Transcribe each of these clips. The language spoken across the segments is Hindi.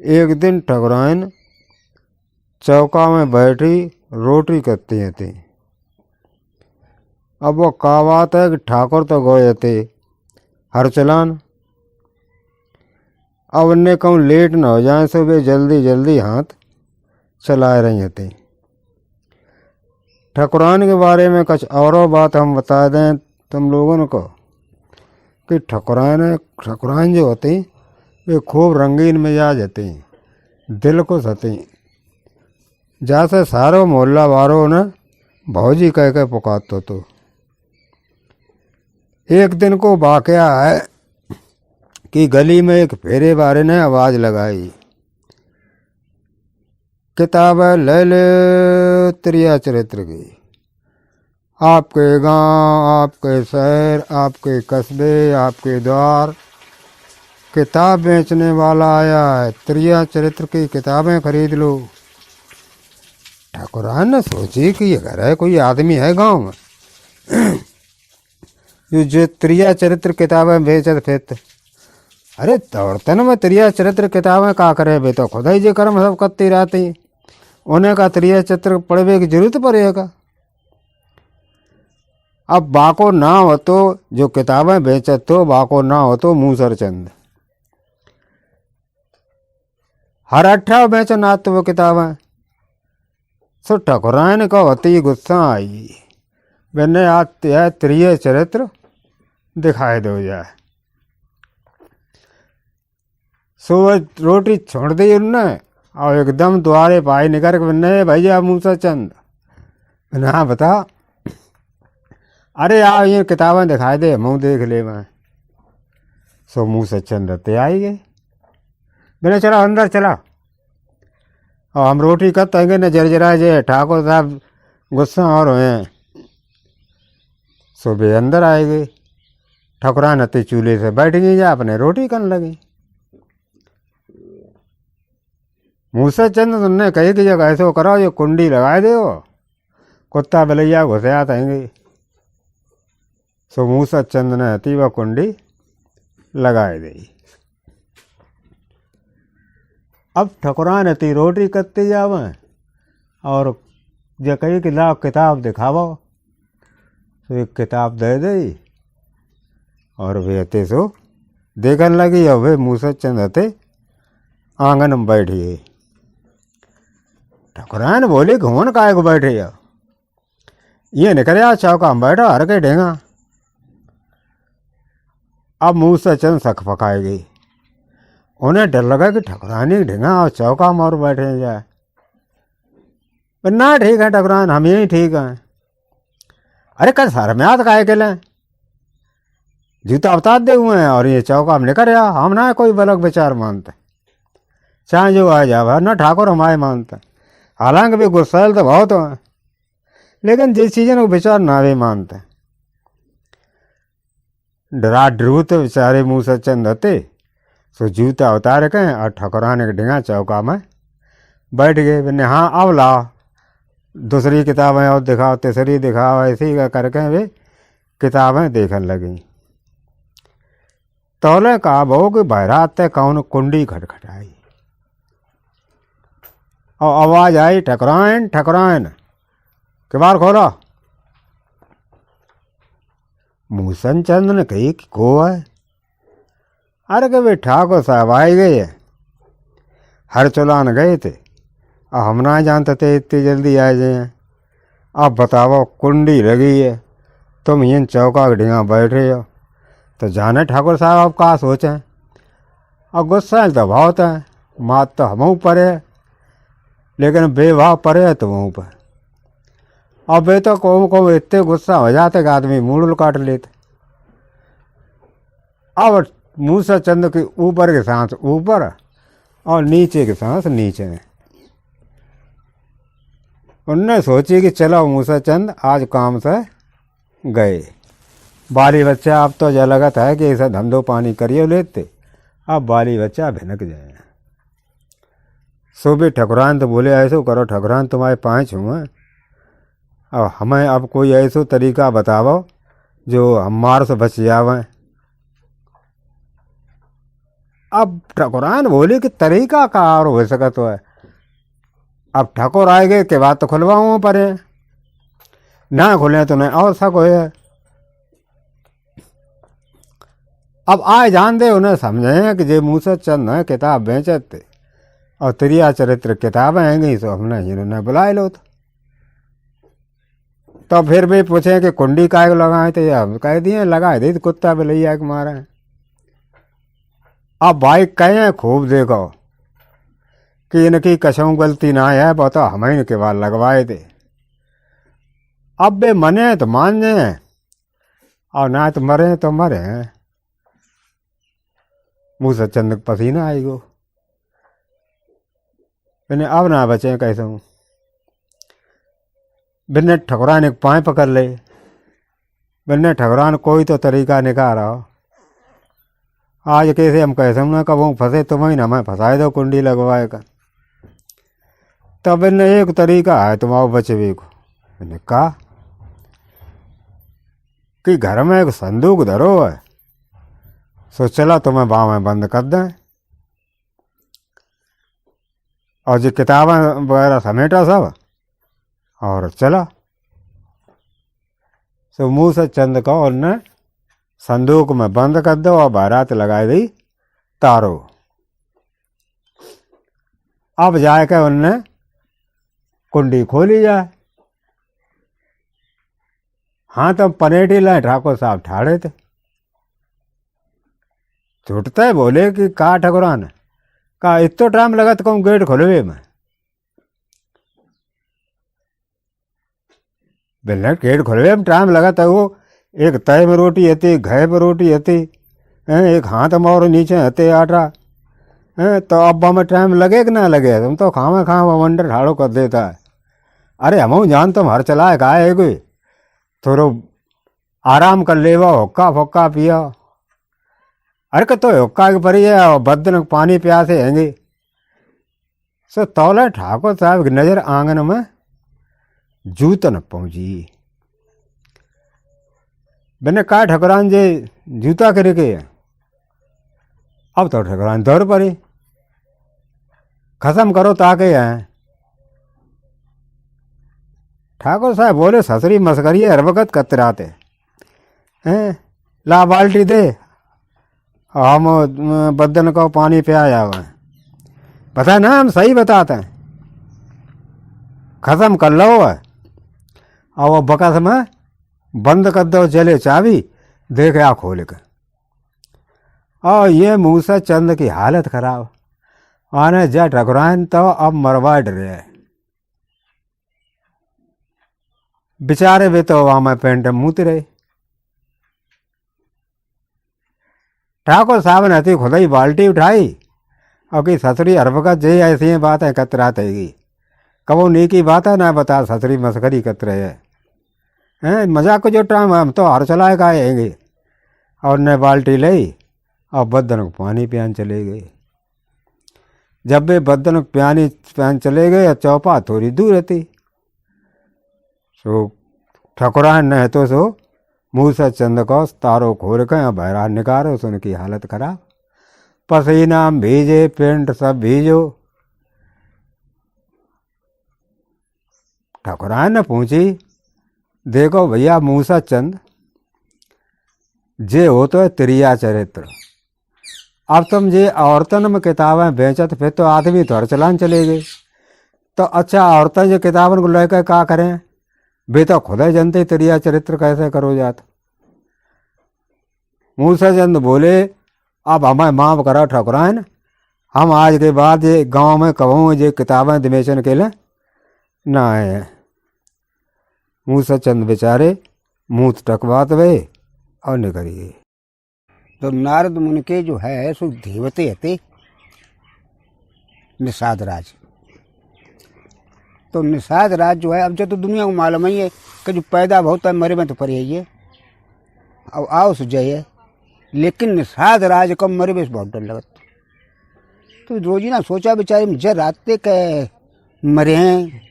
एक दिन ठकुराइन चौका में बैठी रोटी करती थी। अब वो का बात है कि ठाकुर तो गए थे हर चलान। अब उन्हें कहूँ लेट न हो जाए सो वे जल्दी जल्दी हाथ चला रही थी। ठकुराइन के बारे में कुछ और बात हम बता दें तुम लोगों को कि ठकुराइन जो होती वे खूब रंगीन मिजाज होती, दिल खुश होती। जैसे सारो मोहल्ला वालों ने भौजी कह के पुकारतो तो। एक दिन को वाकया है कि गली में एक फेरे वाले ने आवाज लगाई, किताब ले ले त्रिया चरित्र की। आपके गांव, आपके शहर, आपके कस्बे, आपके द्वार किताब बेचने वाला आया है, त्रिया चरित्र की किताबें खरीद लो। ठाकुरान ने सोची कि ये घर है, कोई आदमी है गांव में जो त्रिया चरित्र किताबें बेचत फिरत। अरे दौड़तन में त्रिया चरित्र किताबें का करे, बे तो खुदा ही जे कर्म सब करती रहती, उन्हें का त्रिया चरित्र पढ़वे की जरूरत पड़ेगा। अब बाको ना हो तो जो किताबें बेचत तो बाको ना हो तो मूसर चंद हर अट्ठा बेचन आत वो किताबें। सो ठकुराइन को होती गुस्सा आई, मैंने आते है त्रिय चरित्र दिखाई दो जाए। सो रोटी छोड़ दी उनने और एकदम द्वारे पाई निकर के भैया मूसा चंद ना बता। अरे आओ ये किताबें दिखाई दे, मुँह देख ले मैं। सो मूसा चंद ते आई गए, मैंने चला अंदर चला और हम रोटी कब तंगे न जरजरा जे ठाकुर साहब गुस्सा और हुए। सो वे अंदर आए गए, ठकुरान अति चूल्हे से बैठ गई जा अपने रोटी करने लगी। मूसा चंद तुमने कही कि जब ऐसे करो जो कुंडी लगाए दे, कुत्ता बिलैया घुसे आते। सो मूसा चंद ने अति वह कुंडी लगाए दी। अब ठकुरान अति रोटी करते जावे और जो कही कि लाओ किताब दिखावो, तो एक किताब दे दी और वे अते सो देखने लगी। और वे मूसा चंद अते आंगन में बैठी है। ठकुरान बोले घूमन काय को बैठे हो, ये निकल चौका में बैठो हर के ढेंगा। अब मूसा चंद सख पकाई गई, उन्हें डर लगा कि ठकुरानी ढेंगा और चौका में और बैठे जाए। ना ठीक है ठकुरान, हम यही ठीक हैं। अरे कल सर में हाथ काहे के लें, जूता उतार दे हुए हैं और ये चौका में निकल आ। हम ना कोई बलक विचार मानते, चाहे जो आ जाए ना ठाकुर हमारे मानते। हालांकि भी गुस्सैल तो बहुत है, लेकिन जिस चीज़ को विचार ना भी मानते। डरा डरूत बेचारे मूसा चंद होते, सो जूता उतार के और ठकुरान के ढिंगा चौका में बैठ गए। मैंने हाँ अब लाओ दूसरी किताबें और दिखाओ, तीसरी दिखाओ, ऐसे ही करके वे किताबें देखने लगी। तौले कहा बहू कि बहरात ते कौन कुंडी खटखटाई और आवाज आई, ठकुराइन ठकुराइन किबार खोलो। मूसन चंद ने कही कि को है। अरे के वे ठाकुर साहब आए गए है, हर चुलान गए थे और हम ना जानते थे इतनी जल्दी आ जाए। अब बताओ कुंडी लगी है, तुम इन चौका के ढिंगा बैठे हो, तो जाने ठाकुर साहब अब का सोचें। और गुस्सा तो बहुत है, मात तो हम ऊपर है लेकिन बेभाव परे है तो वहाँ पर। अब वे तो को इतने गुस्सा हो जाते कि आदमी मूड़ काट लेते। अब मूसा चंद के ऊपर की सांस ऊपर और नीचे की सांस नीचे। उनने सोची कि चलो मूसा चंद आज काम से गए, बाली बच्चा अब तो जो लगत है कि ऐसा धंधो पानी करिए लेते, अब बाली बच्चा भिनक जाए। सो भी ठकुरान तो बोले ऐसो करो ठकुरान तुम्हारे 5 हुए, अब हमें अब कोई ऐसो तरीका बताओ जो हमारे से बच जावे। अब ठकुरान बोले कि तरीका का और हो सकत है। अब ठाकुर आएगे के बाद तो खुलवाऊँ पर ना खुले तो नहीं और सक हो। अब आए जान दे उन्हें समझे कि जे मूसत चंद है किताब बेचते और त्रिया चरित्र किताबें हैं सो हमने इन्होंने बुलाए लो। तो फिर भी पूछे कि कुंडी काय को लगाए थे, हम कह दिए लगाए दी कुत्ता भी लैया के मारे। अब भाई कहे खूब देखो कि इनकी कसम गलती ना है, बताओ हम ही के बाद लगवाए थे। अब बे मने तो मान जाए और ना तो मरे तो मरे। मूसत चंद पसीना आएगो, मैंने अब ना बचे कैसे हूँ। बिन्ने ठकुरान एक पाए पकड़ ले, बिन्ने ठकुरान कोई तो तरीका निकाल रहा। आज कैसे हम कैसे ना कबू फंसे तुम ही ना मैं फंसाए दो कुंडी लगवाए का। तब इन्हें एक तरीका है तुम आओ बचवे को। मैंने कहा कि घर में एक संदूक धरो है, सो चला तुम्हें बाँव में बंद कर दें और जो किताबें वगैरह समेटा सब और चला। सो मूसत चंद को उनने संदूक में बंद कर दो और बारात लगाई दी तारो। अब जाके उनने कुंडी खोली जाए। हाँ तो पनेटी लाए ठाकुर साहब ठाड़े थे। छूटते बोले कि का ठकुरान का इतो टाइम लगा तो कहूँ गेट खोलवे में। बिल्ले गेट खोलवे में टाइम लगा था। वो एक तय में रोटी हती, घय में रोटी हती, एक हाथ मोर नीचे हते आटा। तो अब में टाइम लगे कि ना लगे, तुम तो खावे खावे वंडर ठाड़ो कर देता है। अरे हम जान तुम हर चलाए का है कोई थोड़ो आराम कर लेवा, हुक्का फुक्का पिया। अरे तो हुक्का की परी है और बदन पानी प्यासे हैंगे। सो तौले ठाकुर साहब की नजर आंगन में जूतन पहुंची। मैंने कहा ठकुरान जे जूता करे के। अब तो ठकुरान दौड़ पड़ी, खत्म करो ताके हैं। ठाकुर साहब बोले ससुरी मस्करी हर वक्त कतराते हैं, ला बाल्टी दे हम बदन को पानी पिया जावे। पता ना हम सही बताते हैं, खत्म कर लो है। और वो बकस में बंद कर दो चले चाबी, देखे आ खोल के। और ये मूसत चंद की हालत खराब। आने जा ठकुरान तो अब मरवा डरे बेचारे वे तो वहां में पेंट मूत रहे। ठाकुर साहब ने हती खुद ही बाल्टी उठाई और कि ससुरी हर वक्त जे ऐसी बातें कतरातेगी। कबो नीकी बात है ना बता ससुरी मस्करी कतरे है मजाक जो टाइम हम तो हर चलाए का आएंगे। और ने बाल्टी ली और बदन को पानी पियान चले गए। जब वे बदन को पियान चले गए चौपा थोड़ी दूर रहती। सो ठकुरान ने तो सो मूसत चंद को तारो खोल के बहरा निकालो। सो उनकी हालत खराब, पसीना भीजे, पेंट सब भीजो। ठकुरान ने पूछी देखो भैया मूसत चंद जे हो तो है त्रिया चरित्र। अब तुम जे औरतन में किताबें बेचत फिर तो आदमी तो हर चलान चले गए। तो अच्छा औरतें जो किताबन को लेकर क्या करें, वे तो खुद ही जनते त्रिया चरित्र कैसे करो जात। मूसत चंद बोले अब हमें माफ करो ठकुरान, हम आज के बाद ये गांव में कहूँ ये किताबें दिमेशन के लिए ना आए। मूसत चंद बेचारे मुँह टकवात वे और निकल गए। तो नारद मुनि के जो है सो देवते हते निषाद राज। तो निषाद राज जो है अब जो तो दुनिया को मालूम ही है कि जो पैदा बहुत है मरे में तो पड़े है अब आओ सुझाइए है। लेकिन निषाद राज को मरे में बहुत डर लगत। तो रोजी ना सोचा बेचारे में जर रात के मरे हैं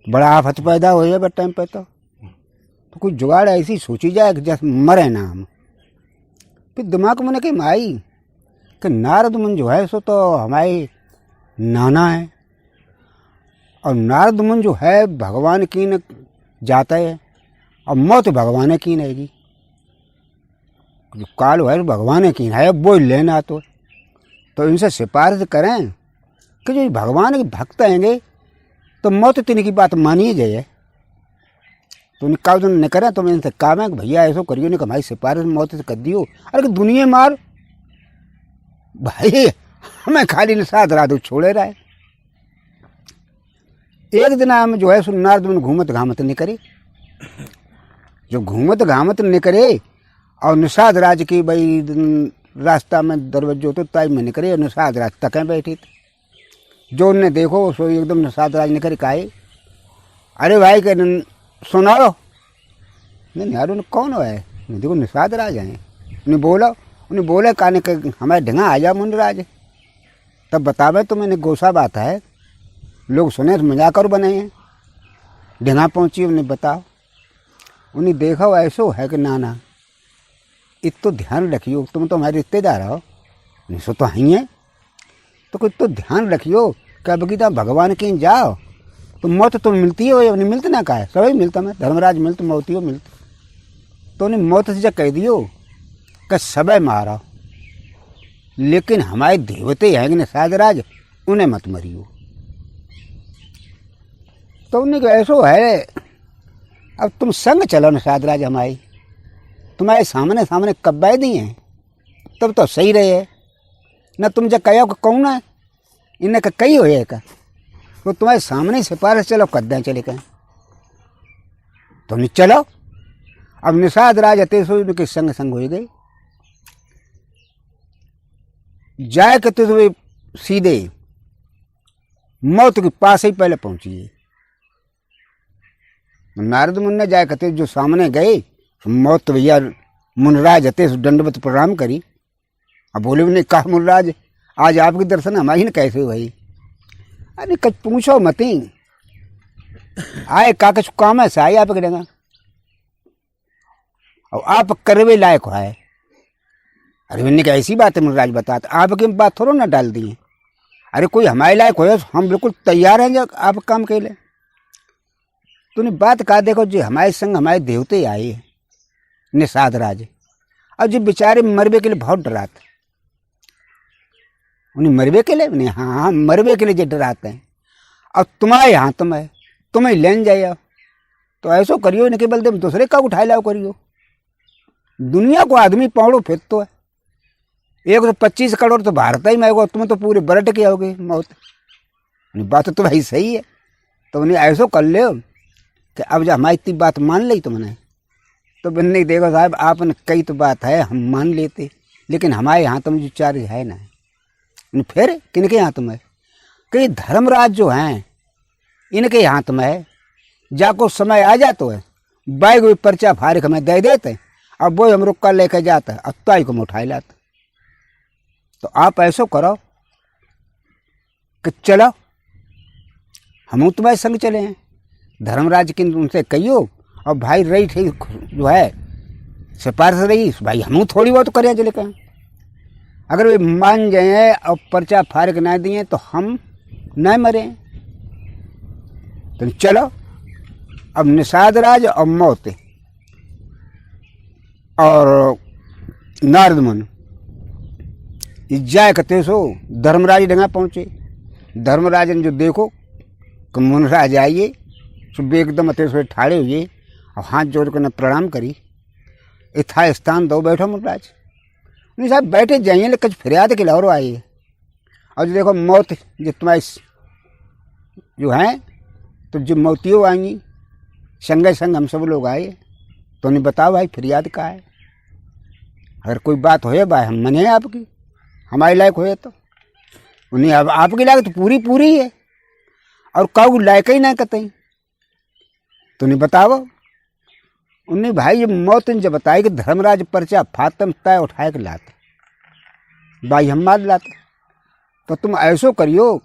बड़ा आफत पैदा हो जाए टाइम पे। तो कुछ जुगाड़ ऐसी सोची जाए कि जैसे मरे ना हम। फिर दिमाग में कहीं आई कि नारद मुनि जो है सो तो हमारे नाना है, और नारद मुनि जो है भगवान की न जाता है, और मौत भगवान की रहेगी। जो काल है भगवान की है, वो लेना तो इनसे सिफारिश करें कि जो भगवान के भक्त हैंगे तो मौत तीन की बात मानिए जाए। तो उन्हें कहा जो न करें तो मैं इनसे काम है कि भैया ऐसा करियो, नहीं हमारी सिफारिश मौत से कर दियो। अरे कि दुनिया मार भाई, हमें खाली निषाद रात छोड़े रहे। एक दिन हम जो है नारद मुनि घूमत घामत नहीं करे, जो घूमत घामत नहीं करे और निषाद राज की भाई रास्ता में दरवाजो तो ताई में निकले और निषाद राज तक बैठी थी। जो उनने देखो सो एकदम निषाद राज निकल काए, अरे भाई के सुनाओ। नहीं यार उन्हें कौन है, देखो निषाद राज हैं। उन्हें बोला कहने के हमारे ढंगा आ जा मुंडराज, तब बतावे तो मैंने गोसा बात है, लोग सुने तो मजाक और बने हैं। ढंगा पहुँची उन्हें बताओ, उन्हें देखो ऐसो है कि नाना इत तो ध्यान रखियो, तुम तो हमारे रिश्तेदार हो, नहीं सो तो ही है, तो कुछ तो ध्यान रखियो कि अब गीता भगवान की जाओ तो मौत तो मिलती हो या नहीं मिलती ना, का है सभी मिलता मैं धर्मराज मिलते मौती हो मिलती। तो उन्हें मौत से जब कह दियो कि सबे मारा, लेकिन हमारे देवते हैं निषाद राज, उन्हें मत मरियो। तो उन्हें ऐसो है अब तुम संग चलो निषाद राज, हमारी तुम्हारे सामने सामने कब्बे दी हैं तब तो सही रहे न। तुम जब कहो कि कौन है इन्हें कही हो का, तो तुम्हारे सामने सिफारिश चलो कद्दा चले कहें तो नहीं चलो। अब निषाद राज अतेसो उनके संग संग हो गई, जाए के तो सीधे मौत के पास ही पहले पहुंची। नारद मुनि ने जाए कहते जो सामने गए, मौत भैया मुनराज हते दंडवत प्रणाम करी। अब बोले उन्हें कहा मुनराज आज आपके दर्शन हमारी न कैसे हुई। अरे कुछ पूछो मत ही आए का कुछ काम है साई आप करेगा, और आप करवे लायक है। अरे मैंने कहा ऐसी बात है मुनराज बताते, आपकी बात थोड़ा ना डाल दी है। अरे कोई हमारे लायक हो हम बिल्कुल तैयार हैं जब आप काम के लिए। तूने बात कहा देखो जी हमारे संग हमारे देवते आए निषाद राज, और जो बेचारे मरबे के लिए बहुत डराते, उन्हें मरबे के लिए नहीं, हाँ मरबे के लिए जो डराते हैं। अब तुम्हारे हाथ में तुम्हें लेन जाए तो ऐसो करियो, इनके बलदे में दूसरे का उठाए लाओ करियो। दुनिया को आदमी पौड़ो फिर तो है, 125 करोड़ तो भारत ही में होगा, तुम तो पूरे बरट के आओगे मौत। बात तो भाई सही है, तो उन्हें ऐसो कर ले कि अब जब हमारी इतनी बात मान ली तुमने, तो बनने देखो साहब आपने कई तो बात है हम मान लेते, लेकिन हमारे हाथ में जो चार है ना, फिर किनके हाथ में कई धर्मराज जो हैं इनके हाथ में है। जाको समय आ जाता है बाइक भी पर्चा फारिक हमें दे देते, अब वो हम रुका लेके जाता है, अत्ताई को उठाए लाते। तो आप ऐसो करो कि चलो हम तुम्हारे संग चले हैं, धर्मराज की उनसे कहियो, और भाई रही ठीक जो है सिफारिश रही भाई हम थोड़ी बहुत करें चले कहें। अगर वे मान जाए और पर्चा फारिक ना दिए तो हम न मरे। तो चलो अब निषाद राज और मौत और नारद मुनि जाए कहते सो धर्मराज डंगा पहुँचे। धर्मराज ने जो देखो कि मुनराज आइए, सुबह एकदम अते सो ठाड़े हुए और हाथ जोड़ कर प्रणाम करी, यथा स्थान दो बैठो मुनराज। नहीं साहब बैठे जाइए लेकिन फरियाद के लाहौर आइए, और जो देखो मौत जो तुम्हारी जो हैं तो जो मौतियों आएंगी संगे संग हम सब लोग आए, तो उन्हें बताओ भाई फरियाद का है। अगर कोई बात हो भाई हम मने आपकी, हमारे लायक हो तो उन्हें अब आपकी लायक तो पूरी पूरी है, और काऊ लायक ही ना कतई। तो उन्हें बताओ। उन्हें भाई ये मौत ने जब बताई कि धर्मराज पर्चा फातम तय उठाए के लाते भाई हम मार लाते, तो तुम ऐसो करियो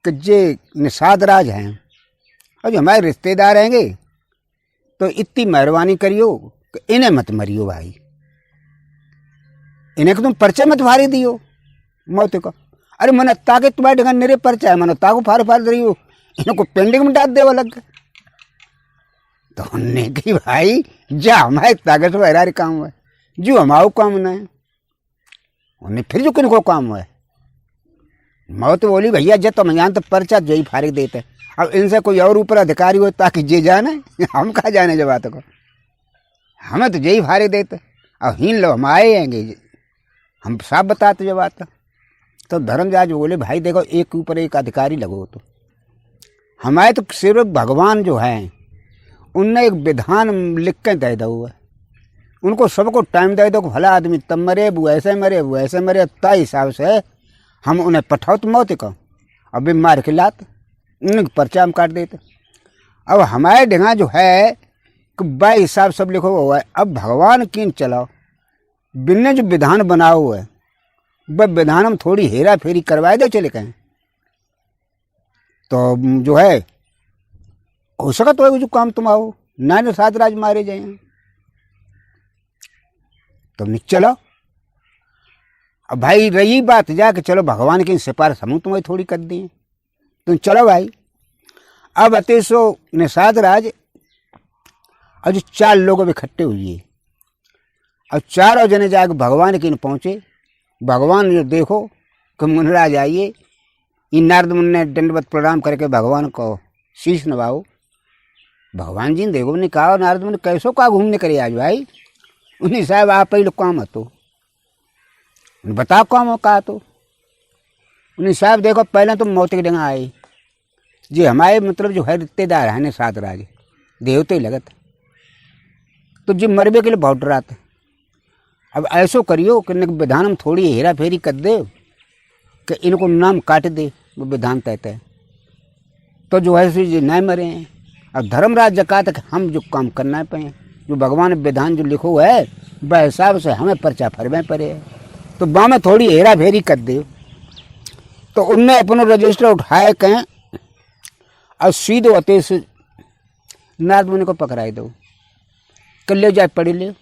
कि जे निषाद राज हैं और जो हमारे रिश्तेदार रहेंगे तो इतनी मेहरबानी करियो कि इन्हें मत मरियो भाई, इन्हें को तुम पर्चे मत भारी दियो। मौत को। अरे मन ताके तुम्हारे ढंगा मेरे परचा है, मन ताको फार फार रही हो, इनको पेंडिंग में डाल दे वो लग। तो उन्होंने कि भाई जा हमारे ताकत तो हरारी काम है, जो हमारा काम ना है उन्हें फिर जो किनको काम है। मौत बोली भैया जब तो मैं तो पर्चा जो ही फारिग देते, अब इनसे कोई और ऊपर अधिकारी हो ताकि जे जाने, हम कहाँ जाने जब बात को, हमें तो यही फारिग देते। अब हीन लो हम आए आएंगे, हम साफ बताते जब बात। तो धर्मराज बोले भाई देखो एक ऊपर एक अधिकारी लगो, तो हमारे तो सिर्फ भगवान जो है उनने एक विधान लिख के दे दो हुआ, उनको सबको टाइम दे दो, भला आदमी तब मरे, वो ऐसे मरे, वो ऐसे मरे, तय हिसाब से हम उन्हें पठाओ तो मौत को, अब भी मार के लाते उन्हें पर्चा हम काट देते। अब हमारे ढंगा जो है कि बाई हिसाब सब लिखो हुआ है। अब भगवान किन चलाओ, बिन्ने जो विधान बनाओ हुआ है वह विधान हम थोड़ी हेरा फेरी करवाए दे चले कहें, तो जो है हो सका तो जो काम तुम आओ ना तो सात राज मारे जाए, तुम चलो। अब भाई रही बात जाके चलो भगवान की सिफारिश हम तुम्हें थोड़ी कर दिए, तुम चलो भाई। अब अते सो निषाद राज और जो 4 लोग अब इकट्ठे हुए, अब 4 जने जाके भगवान के पहुंचे। भगवान जो देखो कि मुनराज आइए, इन नारद मुनि ने दंडवत प्रणाम करके भगवान को शीश नवाओ। भगवान जी ने देखो ने कहा नारद मुनि कैसो का घूमने करे आज भाई, उन्हें साहब आप ही लोग काम तो बताओ काम हो कहा, तो उन्हें साहब देखो पहले तो मौत के डंगा आए जी हमारे मतलब जो है रिश्तेदार है ने सात राज देवते लगत, तो जी मरबे के लिए बहुत डराते। अब ऐसो करियो कि विधान में थोड़ी हेरा फेरी कर दे कि इनको नाम काट दे, वो विधान तहता है तो जो है जी नहीं मरे हैं। अब धर्मराज जका तक हम जो काम करना पे, जो भगवान विधान जो लिखो है वह हिसाब से हमें पर्चा फरवे पड़े, तो बा में थोड़ी हेरा फेरी कर दे। तो उनने अपना रजिस्टर उठाए कहें और सीधो अते से नारद मुनि को पकड़ाई दो, कर ले जाए पढ़ी ले।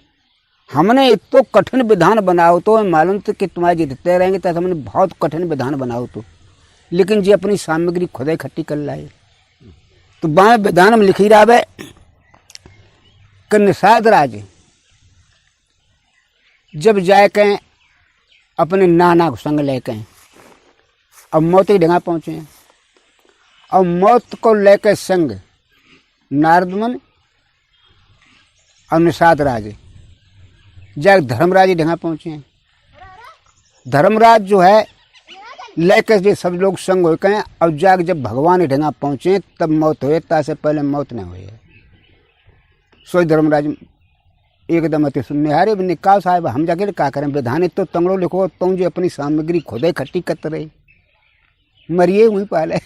हमने इतो कठिन विधान बनाओ तो मालूम तो कि तुम्हारे जीतते रहेंगे, तो हमने बहुत कठिन विधान बनाओ तो, लेकिन जी अपनी सामग्री खुद इकट्ठी कर लाए। तो बाएं विधान में लिखी रहा कि निषाद राज जब जाए कहें अपने नाना को संग लेके अब मौत की डंगा पहुंचे, और मौत को लेकर संग नारद मुनि और निषाद राज जाके धर्मराज ढंगा पहुंचे। धर्मराज जो है लेकर जो सब लोग संग हो गए, और जाके जब भगवान ढंगा पहुंचे तब मौत हुए, तासे पहले मौत न हुई। सोई धर्मराज एकदम अति सुनने हारे ने कहा साहब हम जाके क्या करें, विधान तो तंगड़ो लिखो, तुम जो अपनी सामग्री खुद इकट्ठी करते रहे, मरिए वहीं पाले।